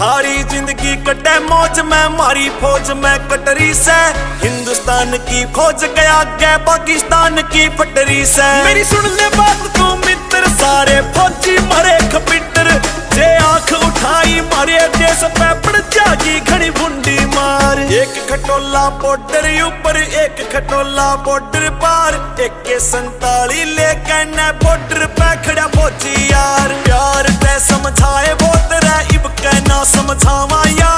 सारी जिंदगी कटे मौज में, मारी फौज में कटरी से। हिंदुस्तान की फौज गया आगे पाकिस्तान की पटरी से। मेरी सुन ले बात तू मित्र, सारे फौजी मरे खपिटर। जे आंख उठाई मारे देश पे पड़ जागी घनी बुंडी मार। एक खटोला बॉर्डर ऊपर, एक खटोला बॉर्डर पार। AK-47 लेके न बॉर्डर पे खड़ा फौजी यार। प्यार ते समझाए बहुत रे, इब के ना समझावा यार।